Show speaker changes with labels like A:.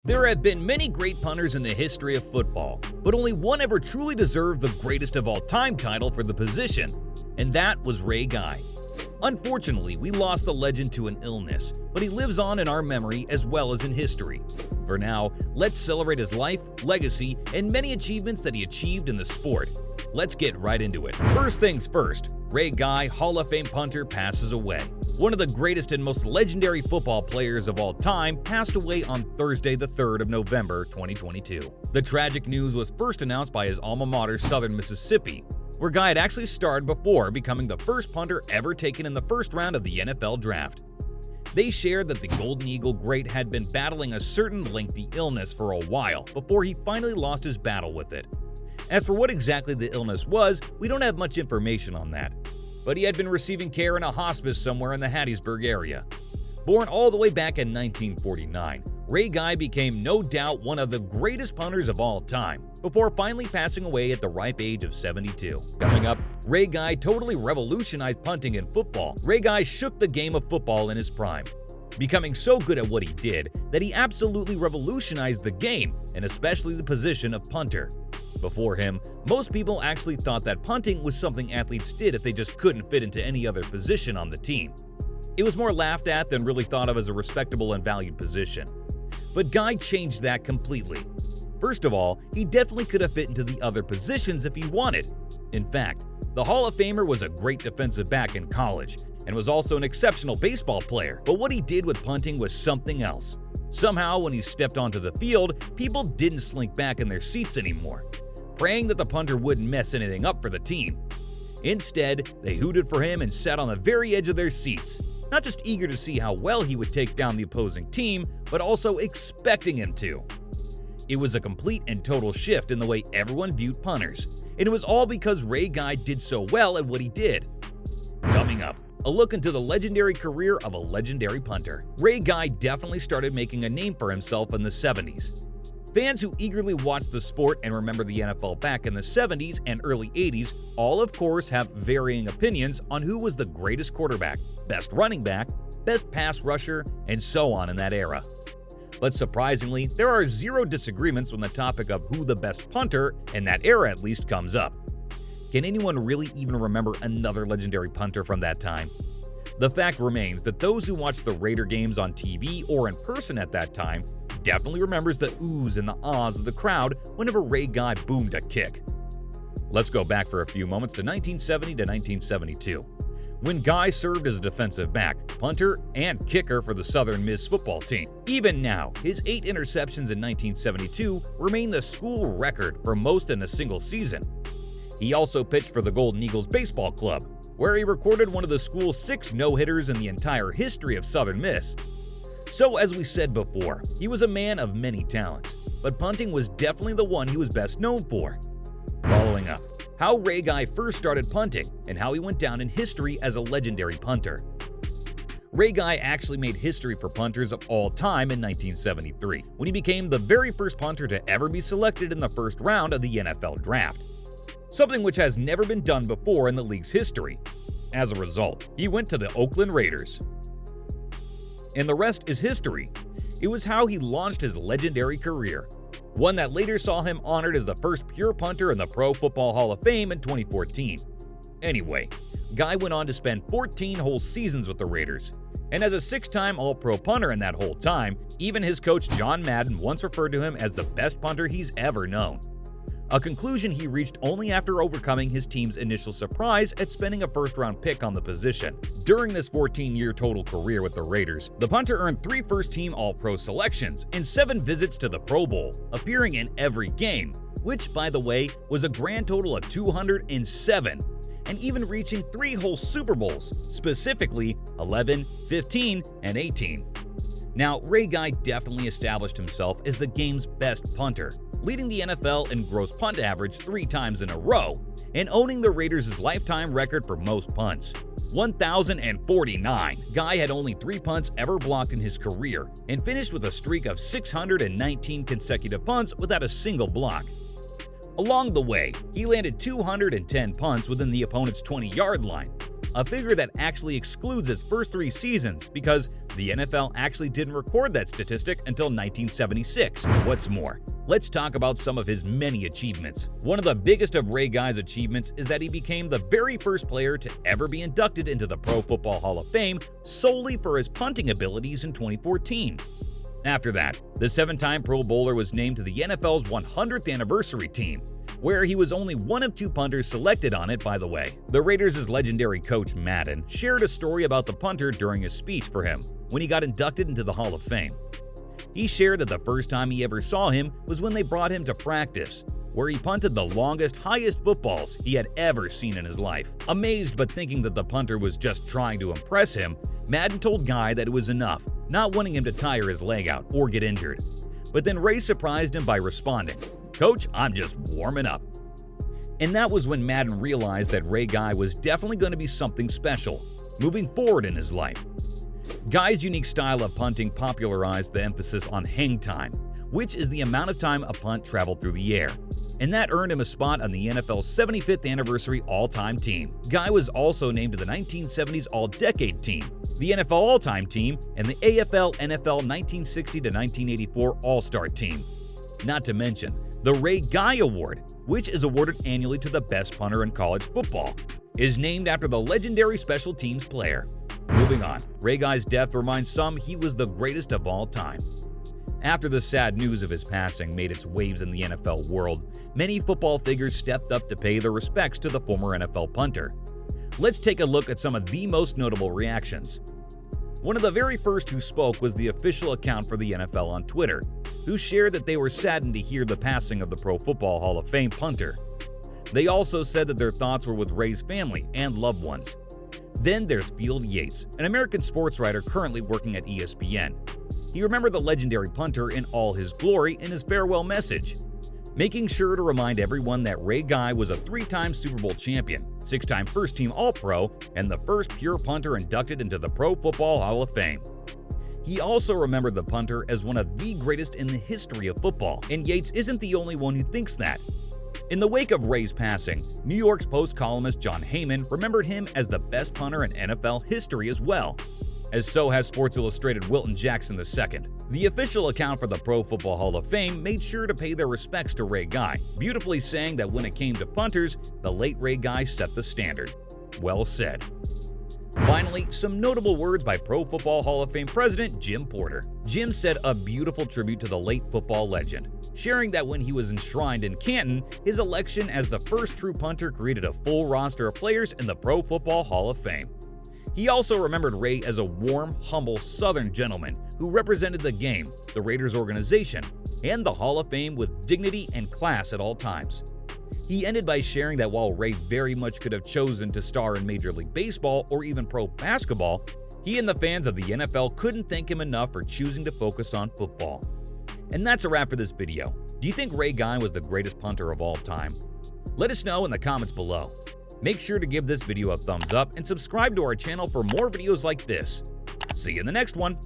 A: There have been many great punters in the history of football, but only one ever truly deserved the greatest of all time title for the position, and that was Ray Guy. Unfortunately, we lost a legend to an illness, but he lives on in our memory as well as in history. For now, let's celebrate his life, legacy, and many achievements that he achieved in the sport. Let's get right into it. First things first, Ray Guy, Hall of Fame punter, passes away. One of the greatest and most legendary football players of all time passed away on Thursday, the 3rd of November, 2022. The tragic news was first announced by his alma mater, Southern Mississippi, where Guy had actually starred before becoming the first punter ever taken in the first round of the NFL draft. They shared that the Golden Eagle great had been battling a certain lengthy illness for a while before he finally lost his battle with it. As for what exactly the illness was, we don't have much information on that, but he had been receiving care in a hospice somewhere in the Hattiesburg area. Born all the way back in 1949, Ray Guy became no doubt one of the greatest punters of all time, before finally passing away at the ripe age of 72. Coming up, Ray Guy totally revolutionized punting in football. Ray Guy shook the game of football in his prime, becoming so good at what he did that he absolutely revolutionized the game, and especially the position of punter. Before him, most people actually thought that punting was something athletes did if they just couldn't fit into any other position on the team. It was more laughed at than really thought of as a respectable and valued position. But Guy changed that completely. First of all, he definitely could have fit into the other positions if he wanted. In fact, the Hall of Famer was a great defensive back in college and was also an exceptional baseball player. But what he did with punting was something else. Somehow, when he stepped onto the field, people didn't slink back in their seats anymore, praying that the punter wouldn't mess anything up for the team. Instead, they hooted for him and sat on the very edge of their seats, not just eager to see how well he would take down the opposing team, but also expecting him to. It was a complete and total shift in the way everyone viewed punters, and it was all because Ray Guy did so well at what he did. Coming up, a look into the legendary career of a legendary punter. Ray Guy definitely started making a name for himself in the 70s. Fans who eagerly watched the sport and remember the NFL back in the 70s and early 80s all of course have varying opinions on who was the greatest quarterback, best running back, best pass rusher, and so on in that era. But surprisingly, there are zero disagreements when the topic of who the best punter, in that era at least, comes up. Can anyone really even remember another legendary punter from that time? The fact remains that those who watched the Raider games on TV or in person at that time definitely remembers the oohs and the ahs of the crowd whenever Ray Guy boomed a kick. Let's go back for a few moments to 1970 to 1972, when Guy served as a defensive back, punter, and kicker for the Southern Miss football team. Even now, his 8 interceptions in 1972 remain the school record for most in a single season. He also pitched for the Golden Eagles baseball club, where he recorded one of the school's 6 no-hitters in the entire history of Southern Miss. So as we said before, he was a man of many talents, but punting was definitely the one he was best known for. Following up, how Ray Guy first started punting and how he went down in history as a legendary punter. Ray Guy actually made history for punters of all time in 1973, when he became the very first punter to ever be selected in the first round of the NFL draft, something which has never been done before in the league's history. As a result, he went to the Oakland Raiders. And the rest is history. It was how he launched his legendary career, one that later saw him honored as the first pure punter in the Pro Football Hall of Fame in 2014. Anyway, Guy went on to spend 14 whole seasons with the Raiders, and as a 6-time All-Pro punter in that whole time, even his coach John Madden once referred to him as the best punter he's ever known. A conclusion he reached only after overcoming his team's initial surprise at spending a first-round pick on the position. During this 14-year total career with the Raiders, the punter earned 3 first-team All-Pro selections and 7 visits to the Pro Bowl, appearing in every game, which, by the way, was a grand total of 207, and even reaching 3 whole Super Bowls, specifically 11, 15, and 18. Now, Ray Guy definitely established himself as the game's best punter, leading the NFL in gross punt average 3 times in a row, and owning the Raiders' lifetime record for most punts, 1,049. Guy had only 3 punts ever blocked in his career, and finished with a streak of 619 consecutive punts without a single block. Along the way, he landed 210 punts within the opponent's 20-yard line, a figure that actually excludes his first 3 seasons because the NFL actually didn't record that statistic until 1976. What's more, let's talk about some of his many achievements. One of the biggest of Ray Guy's achievements is that he became the very first player to ever be inducted into the Pro Football Hall of Fame solely for his punting abilities in 2014. After that, the 7-time Pro Bowler was named to the NFL's 100th anniversary team, where he was only one of 2 punters selected on it, by the way. The Raiders' legendary coach Madden shared a story about the punter during his speech for him when he got inducted into the Hall of Fame. He shared that the first time he ever saw him was when they brought him to practice, where he punted the longest, highest footballs he had ever seen in his life. Amazed but thinking that the punter was just trying to impress him, Madden told Guy that it was enough, not wanting him to tire his leg out or get injured. But then Ray surprised him by responding, "Coach, I'm just warming up." And that was when Madden realized that Ray Guy was definitely going to be something special, moving forward in his life. Guy's unique style of punting popularized the emphasis on hang time, which is the amount of time a punt traveled through the air, and that earned him a spot on the NFL's 75th anniversary all-time team. Guy was also named to the 1970s All-Decade Team, the NFL All-Time Team, and the AFL-NFL 1960 to 1984 All-Star Team. Not to mention the Ray Guy Award, which is awarded annually to the best punter in college football, is named after the legendary special teams player. Moving on, Ray Guy's death reminds some he was the greatest of all time. After the sad news of his passing made its waves in the NFL world, many football figures stepped up to pay their respects to the former NFL punter. Let's take a look at some of the most notable reactions. One of the very first who spoke was the official account for the NFL on Twitter, who shared that they were saddened to hear the passing of the Pro Football Hall of Fame punter. They also said that their thoughts were with Ray's family and loved ones. Then there's Field Yates, an American sports writer currently working at ESPN. He remembered the legendary punter in all his glory in his farewell message, making sure to remind everyone that Ray Guy was a 3-time Super Bowl champion, 6-time first-team All-Pro, and the first pure punter inducted into the Pro Football Hall of Fame. He also remembered the punter as one of the greatest in the history of football, and Yates isn't the only one who thinks that. In the wake of Ray's passing, New York Post columnist John Heyman remembered him as the best punter in NFL history as well, as so has Sports Illustrated Wilton Jackson II. The official account for the Pro Football Hall of Fame made sure to pay their respects to Ray Guy, beautifully saying that when it came to punters, the late Ray Guy set the standard. Well said. Finally, some notable words by Pro Football Hall of Fame president Jim Porter. Jim said a beautiful tribute to the late football legend, sharing that when he was enshrined in Canton, his election as the first true punter created a full roster of players in the Pro Football Hall of Fame. He also remembered Ray as a warm, humble Southern gentleman who represented the game, the Raiders organization, and the Hall of Fame with dignity and class at all times. He ended by sharing that while Ray very much could have chosen to star in Major League Baseball or even pro basketball, he and the fans of the NFL couldn't thank him enough for choosing to focus on football. And that's a wrap for this video. Do you think Ray Guy was the greatest punter of all time? Let us know in the comments below. Make sure to give this video a thumbs up and subscribe to our channel for more videos like this. See you in the next one.